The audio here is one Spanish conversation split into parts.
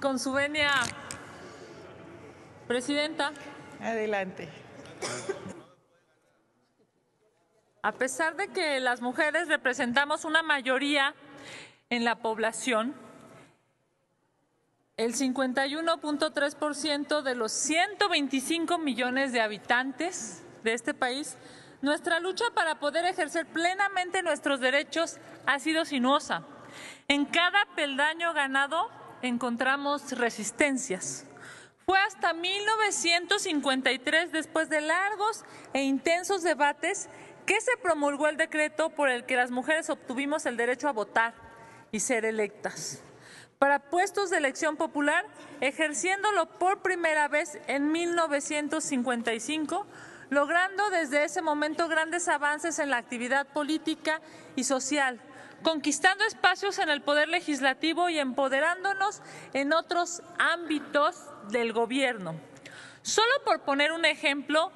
Con su venia, Presidenta. Adelante. A pesar de que las mujeres representamos una mayoría en la población, el 51.3% de los 125 millones de habitantes de este país, nuestra lucha para poder ejercer plenamente nuestros derechos ha sido sinuosa. En cada peldaño ganado encontramos resistencias. Fue hasta 1953, después de largos e intensos debates, que se promulgó el decreto por el que las mujeres obtuvimos el derecho a votar y ser electas para puestos de elección popular, ejerciéndolo por primera vez en 1955, logrando desde ese momento grandes avances en la actividad política y social, conquistando espacios en el poder legislativo y empoderándonos en otros ámbitos del gobierno. Solo por poner un ejemplo,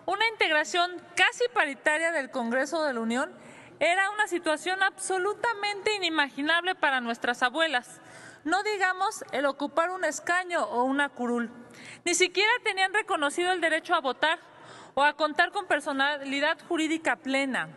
una integración casi paritaria del Congreso de la Unión era una situación absolutamente inimaginable para nuestras abuelas. No digamos el ocupar un escaño o una curul. Ni siquiera tenían reconocido el derecho a votar o a contar con personalidad jurídica plena.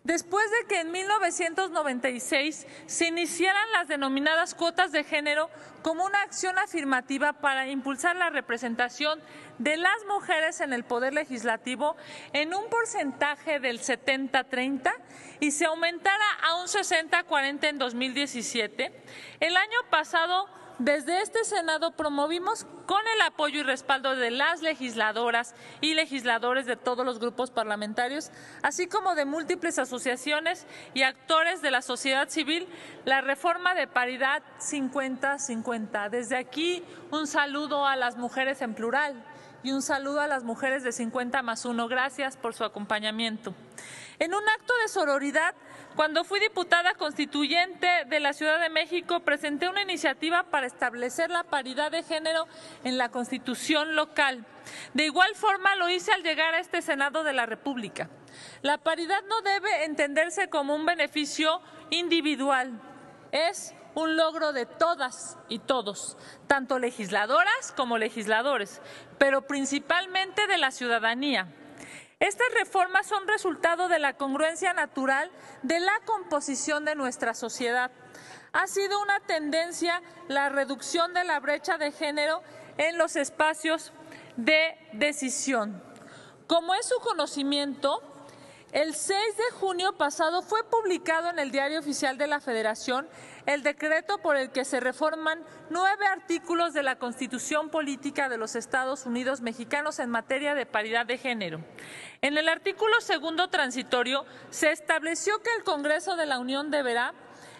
Después de que en 1996 se iniciaran las denominadas cuotas de género como una acción afirmativa para impulsar la representación de las mujeres en el poder legislativo en un porcentaje del 70-30 y se aumentara a un 60-40 en 2017, el año pasado desde este Senado promovimos, con el apoyo y respaldo de las legisladoras y legisladores de todos los grupos parlamentarios, así como de múltiples asociaciones y actores de la sociedad civil, la reforma de paridad 50-50. Desde aquí, un saludo a las mujeres en plural y un saludo a las mujeres de 50+1. Gracias por su acompañamiento. En un acto de sororidad, cuando fui diputada constituyente de la Ciudad de México, presenté una iniciativa para establecer la paridad de género en la Constitución local. De igual forma lo hice al llegar a este Senado de la República. La paridad no debe entenderse como un beneficio individual, es un logro de todas y todos, tanto legisladoras como legisladores, pero principalmente de la ciudadanía. Estas reformas son resultado de la congruencia natural de la composición de nuestra sociedad. Ha sido una tendencia la reducción de la brecha de género en los espacios de decisión. Como es su conocimiento, el 6 de junio pasado fue publicado en el Diario Oficial de la Federación el decreto por el que se reforman 9 artículos de la Constitución Política de los Estados Unidos Mexicanos en materia de paridad de género. En el artículo 2 transitorio se estableció que el Congreso de la Unión deberá,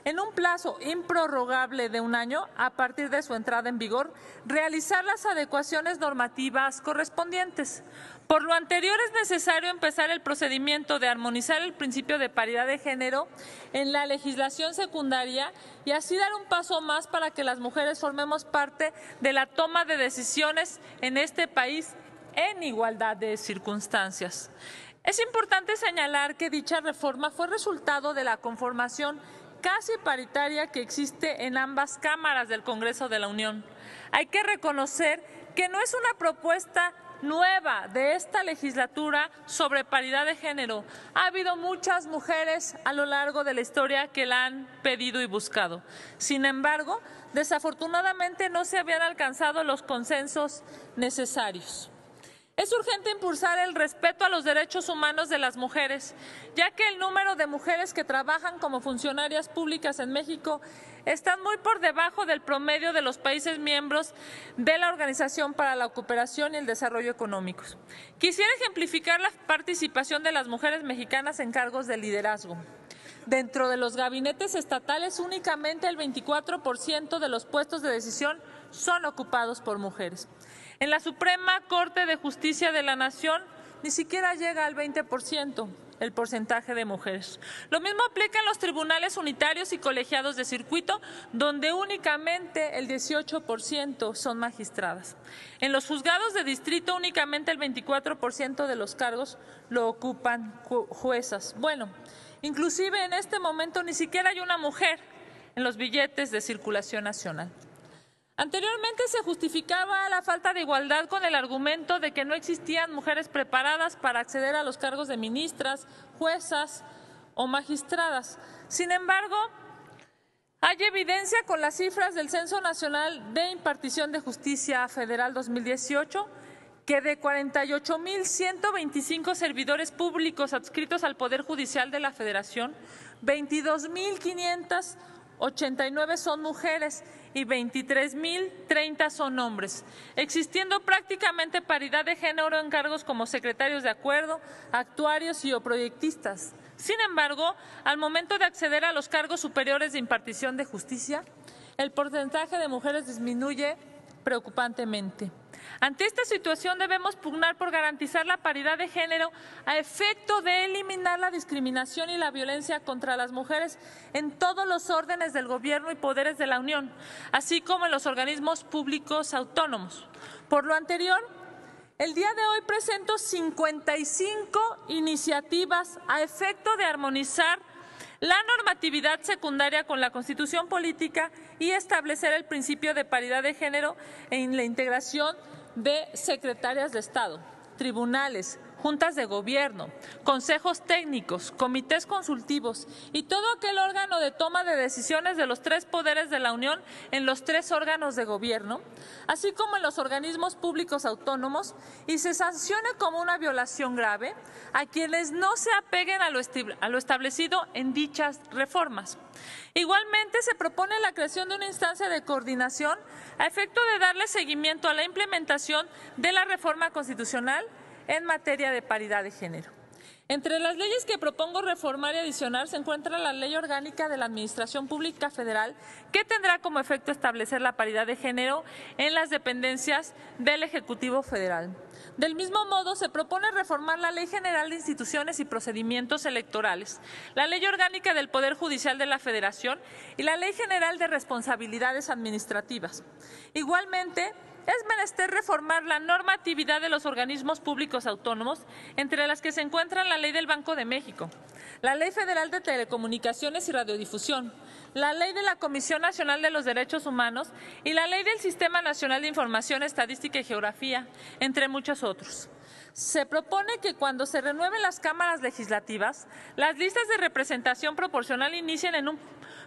en un plazo improrrogable de un año a partir de su entrada en vigor, realizar las adecuaciones normativas correspondientes. Por lo anterior, es necesario empezar el procedimiento de armonizar el principio de paridad de género en la legislación secundaria y así dar un paso más para que las mujeres formemos parte de la toma de decisiones en este país en igualdad de circunstancias. Es importante señalar que dicha reforma fue resultado de la conformación casi paritaria que existe en ambas cámaras del Congreso de la Unión. Hay que reconocer que no es una propuesta nueva de esta legislatura sobre paridad de género. Ha habido muchas mujeres a lo largo de la historia que la han pedido y buscado. Sin embargo, desafortunadamente no se habían alcanzado los consensos necesarios. Es urgente impulsar el respeto a los derechos humanos de las mujeres, ya que el número de mujeres que trabajan como funcionarias públicas en México están muy por debajo del promedio de los países miembros de la Organización para la Cooperación y el Desarrollo Económicos. Quisiera ejemplificar la participación de las mujeres mexicanas en cargos de liderazgo. Dentro de los gabinetes estatales, únicamente el 24% de los puestos de decisión son ocupados por mujeres. En la Suprema Corte de Justicia de la Nación ni siquiera llega al 20% el porcentaje de mujeres. Lo mismo aplica en los tribunales unitarios y colegiados de circuito, donde únicamente el 18% son magistradas. En los juzgados de distrito únicamente el 24% de los cargos lo ocupan juezas. Bueno, inclusive en este momento ni siquiera hay una mujer en los billetes de circulación nacional. Anteriormente se justificaba la falta de igualdad con el argumento de que no existían mujeres preparadas para acceder a los cargos de ministras, juezas o magistradas. Sin embargo, hay evidencia con las cifras del Censo Nacional de Impartición de Justicia Federal 2018 que de 48,125 servidores públicos adscritos al Poder Judicial de la Federación, 22,589 son mujeres y 23,030 son hombres, existiendo prácticamente paridad de género en cargos como secretarios de acuerdo, actuarios y o proyectistas. Sin embargo, al momento de acceder a los cargos superiores de impartición de justicia, el porcentaje de mujeres disminuye preocupantemente. Ante esta situación debemos pugnar por garantizar la paridad de género a efecto de eliminar la discriminación y la violencia contra las mujeres en todos los órdenes del gobierno y poderes de la Unión, así como en los organismos públicos autónomos. Por lo anterior, el día de hoy presento 55 iniciativas a efecto de armonizar la normatividad secundaria con la Constitución Política y establecer el principio de paridad de género en la integración de secretarias de Estado, tribunales, juntas de gobierno, consejos técnicos, comités consultivos y todo aquel órgano de toma de decisiones de los 3 poderes de la Unión en los 3 órganos de gobierno, así como en los organismos públicos autónomos, y se sancione como una violación grave a quienes no se apeguen a lo establecido en dichas reformas. Igualmente, se propone la creación de una instancia de coordinación a efecto de darle seguimiento a la implementación de la reforma constitucional en materia de paridad de género. Entre las leyes que propongo reformar y adicionar se encuentra la Ley Orgánica de la Administración Pública Federal, que tendrá como efecto establecer la paridad de género en las dependencias del Ejecutivo Federal. Del mismo modo, se propone reformar la Ley General de Instituciones y Procedimientos Electorales, la Ley Orgánica del Poder Judicial de la Federación y la Ley General de Responsabilidades Administrativas. Igualmente, es menester reformar la normatividad de los organismos públicos autónomos, entre las que se encuentran la Ley del Banco de México, la Ley Federal de Telecomunicaciones y Radiodifusión, la Ley de la Comisión Nacional de los Derechos Humanos y la Ley del Sistema Nacional de Información, Estadística y Geografía, entre muchos otros. Se propone que cuando se renueven las cámaras legislativas, las listas de representación proporcional inicien en un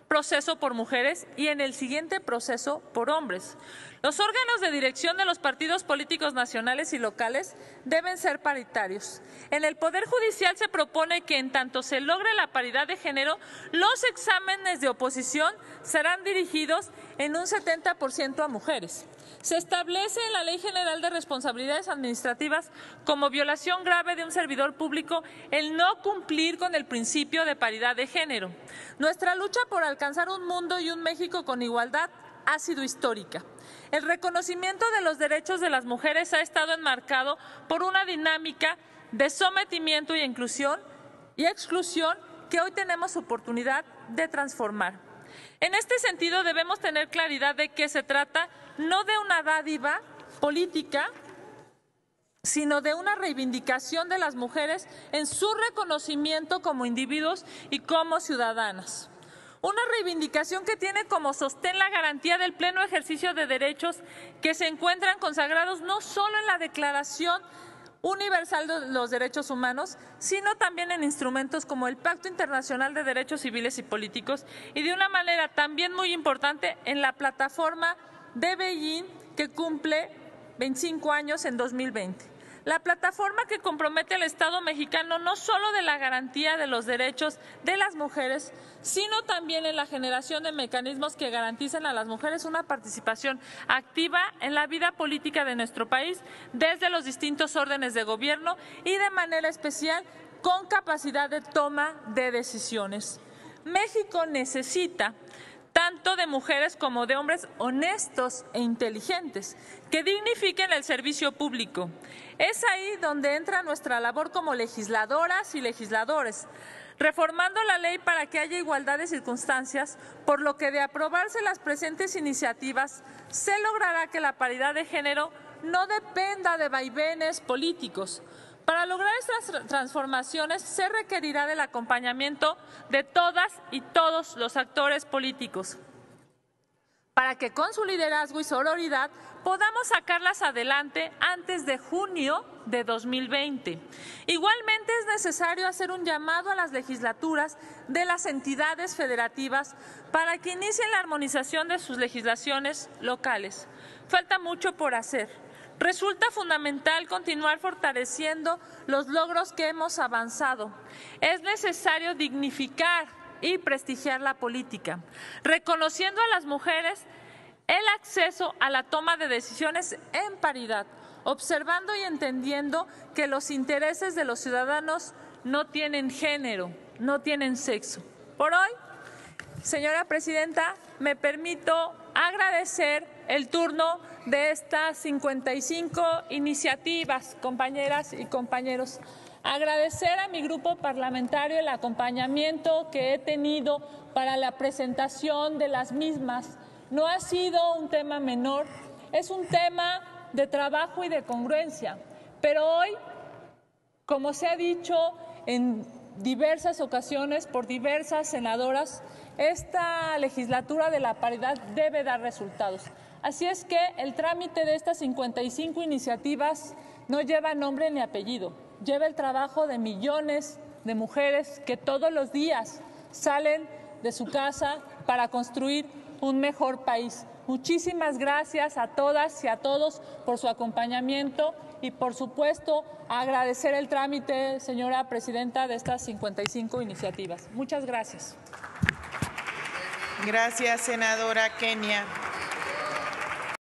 proceso por mujeres y en el siguiente proceso por hombres. Los órganos de dirección de los partidos políticos nacionales y locales deben ser paritarios. En el Poder Judicial se propone que en tanto se logre la paridad de género, los exámenes de oposición serán dirigidos en un 70% a mujeres. Se establece en la Ley General de Responsabilidades Administrativas como violación grave de un servidor público el no cumplir con el principio de paridad de género. Nuestra lucha por alcanzar un mundo y un México con igualdad ha sido histórica. El reconocimiento de los derechos de las mujeres ha estado enmarcado por una dinámica de sometimiento y inclusión y exclusión que hoy tenemos oportunidad de transformar. En este sentido, debemos tener claridad de que se trata no de una dádiva política, sino de una reivindicación de las mujeres en su reconocimiento como individuos y como ciudadanas. Una reivindicación que tiene como sostén la garantía del pleno ejercicio de derechos que se encuentran consagrados no solo en la Declaración Universal de los Derechos Humanos, sino también en instrumentos como el Pacto Internacional de Derechos Civiles y Políticos y de una manera también muy importante en la plataforma de Beijing, que cumple 25 años en 2020. La plataforma que compromete al Estado mexicano no solo de la garantía de los derechos de las mujeres, sino también en la generación de mecanismos que garanticen a las mujeres una participación activa en la vida política de nuestro país desde los distintos órdenes de gobierno y de manera especial con capacidad de toma de decisiones. México necesita tanto de mujeres como de hombres honestos e inteligentes, que dignifiquen el servicio público. Es ahí donde entra nuestra labor como legisladoras y legisladores, reformando la ley para que haya igualdad de circunstancias, por lo que de aprobarse las presentes iniciativas, se logrará que la paridad de género no dependa de vaivenes políticos. Para lograr estas transformaciones se requerirá del acompañamiento de todas y todos los actores políticos. para que con su liderazgo y sororidad podamos sacarlas adelante antes de junio de 2020. Igualmente es necesario hacer un llamado a las legislaturas de las entidades federativas para que inicien la armonización de sus legislaciones locales. Falta mucho por hacer. Resulta fundamental continuar fortaleciendo los logros que hemos avanzado. Es necesario dignificar y prestigiar la política, reconociendo a las mujeres el acceso a la toma de decisiones en paridad, observando y entendiendo que los intereses de los ciudadanos no tienen género, no tienen sexo. Por hoy, señora presidenta, me permito agradecer el turno de estas 55 iniciativas, compañeras y compañeros. Agradecer a mi grupo parlamentario el acompañamiento que he tenido para la presentación de las mismas. No ha sido un tema menor, es un tema de trabajo y de congruencia. Pero hoy, como se ha dicho en diversas ocasiones por diversas senadoras, esta legislatura de la paridad debe dar resultados. Así es que el trámite de estas 55 iniciativas no lleva nombre ni apellido. Lleva el trabajo de millones de mujeres que todos los días salen de su casa para construir un mejor país. Muchísimas gracias a todas y a todos por su acompañamiento y, por supuesto, agradecer el trámite, señora presidenta, de estas 55 iniciativas. Muchas gracias. Gracias, senadora Kenia.